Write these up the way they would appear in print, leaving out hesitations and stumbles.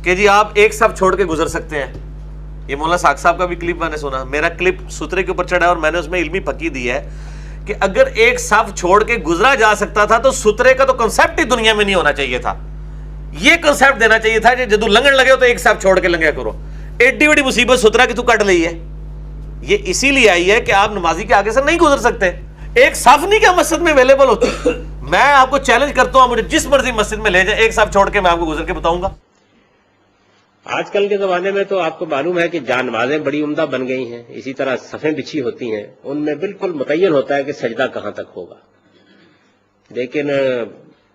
کہ جی آپ ایک صف چھوڑ کے گزر سکتے ہیں. یہ مولانا ساق صاحب کا بھی کلپ میں نے سنا, میرا کلپ سترے کے اوپر چڑھا ہے اور میں نے اس میں علمی پکی دی ہے کہ اگر ایک صف چھوڑ کے گزرا جا سکتا تھا تو سترے کا تو کنسیپٹ ہی دنیا میں نہیں ہونا چاہیے تھا. یہ کنسیپٹ دینا چاہیے تھا کہ جدو لنگن لگے ہو تو ایک صف چھوڑ کے لنگیا کرو. ایڈی بڑی مصیبت سترا کی تو کٹ لی ہے. یہ اسی لیے آئی ہے کہ آپ نمازی کے آگے سے نہیں گزر سکتے. ایک صف نہیں کیا مسجد میں اویلیبل ہوتی. میں آپ کو چیلنج کرتا ہوں, مجھے جس مرضی مسجد میں لے جائیں, ایک صف چھوڑ کے میں آپ کو گزر کے بتاؤں گا. آج کل کے زمانے میں تو آپ کو معلوم ہے کہ جان نمازیں بڑی عمدہ بن گئی ہیں, اسی طرح صفیں بچھی ہوتی ہیں, ان میں بالکل متعین ہوتا ہے کہ سجدہ کہاں تک ہوگا. لیکن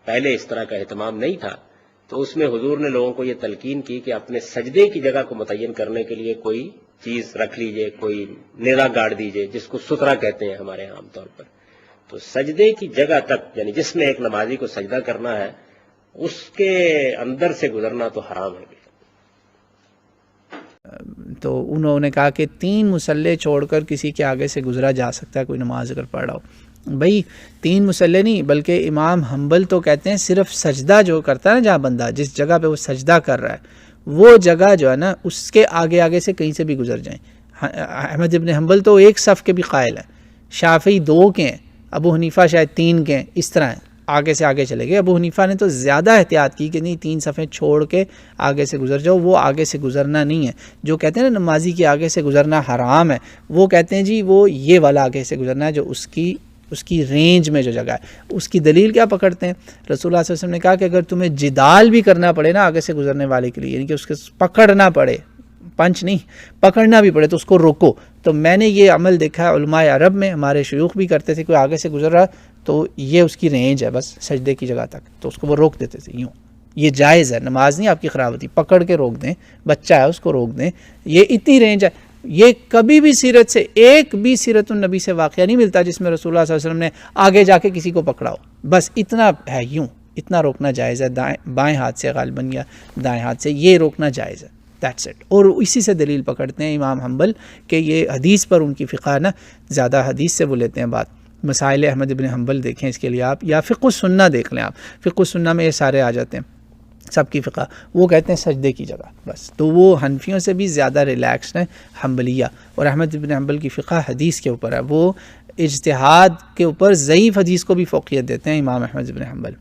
پہلے اس طرح کا اہتمام نہیں تھا, تو اس میں حضور نے لوگوں کو یہ تلقین کی کہ اپنے سجدے کی جگہ کو متعین کرنے کے لیے کوئی چیز رکھ لیجئے, کوئی نیزہ گاڑ دیجئے, جس کو سترہ کہتے ہیں ہمارے عام طور پر. تو سجدے کی جگہ تک, یعنی جس میں ایک نمازی کو سجدہ کرنا ہے, اس کے اندر سے گزرنا تو حرام ہے. تو انہوں نے کہا کہ 3 مصلے چھوڑ کر کسی کے آگے سے گزرا جا سکتا ہے کوئی نماز اگر پڑھ رہا ہو. بھائی 3 مصلے نہیں, بلکہ امام حنبل تو کہتے ہیں صرف سجدہ جو کرتا ہے نا, جہاں بندہ جس جگہ پہ وہ سجدہ کر رہا ہے وہ جگہ جو ہے نا, اس کے آگے آگے سے کہیں سے بھی گزر جائیں. احمد ابن حنبل تو 1 صف کے بھی قائل ہیں, شافعی 2 کے ہیں, ابو حنیفہ شاید 3 کے ہیں, اس طرح ہیں, آگے سے آگے چلے گئے. ابو حنیفہ نے تو زیادہ احتیاط کی کہ نہیں 3 صفیں چھوڑ کے آگے سے گزر جاؤ. وہ آگے سے گزرنا نہیں ہے. جو کہتے ہیں نا نمازی کے آگے سے گزرنا حرام ہے, وہ کہتے ہیں جی وہ یہ والا آگے سے گزرنا ہے جو اس کی رینج میں جو جگہ ہے. اس کی دلیل کیا پکڑتے ہیں؟ رسول اللہ صلی اللہ علیہ وسلم نے کہا کہ اگر تمہیں جدال بھی کرنا پڑے نا آگے سے گزرنے والے کے لیے, یعنی کہ اس کے پکڑنا پڑے, پنچ نہیں پکڑنا بھی پڑے, تو اس کو روکو. تو میں نے یہ عمل دیکھا ہے علماء عرب میں, ہمارے شیوخ بھی کرتے تھے. کوئی آگے سے گزر رہا تو یہ اس کی رینج ہے بس سجدے کی جگہ تک, تو اس کو وہ روک دیتے تھے یوں. یہ جائز ہے, نماز نہیں آپ کی خراب ہوتی, پکڑ کے روک دیں, بچہ ہے اس کو روک دیں, یہ اتنی رینج ہے. یہ کبھی بھی سیرت سے ایک بھی سیرت النبی سے واقعہ نہیں ملتا جس میں رسول اللہ صلی اللہ علیہ وسلم نے آگے جا کے کسی کو پکڑا ہو. بس اتنا ہے, یوں اتنا روکنا جائز ہے, بائیں ہاتھ سے غالباً یا دائیں ہاتھ سے, یہ روکنا جائز ہے. That's it. اور اسی سے دلیل پکڑتے ہیں امام حنبل کہ یہ حدیث پر ان کی فقہ نا, زیادہ حدیث سے وہ لیتے ہیں بات. مسائل احمد ابن حنبل دیکھیں اس کے لیے آپ, یا فقہ السنہ دیکھ لیں آپ, فقہ السنہ میں یہ سارے آ جاتے ہیں سب کی فقہ. وہ کہتے ہیں سجدے کی جگہ بس. تو وہ حنفیوں سے بھی زیادہ ریلیکسڈ ہیں حنبلیہ, اور احمد ابن حنبل کی فقہ حدیث کے اوپر ہے. وہ اجتہاد کے اوپر ضعیف حدیث کو بھی فوقیت دیتے ہیں امام احمد ابن حنبل.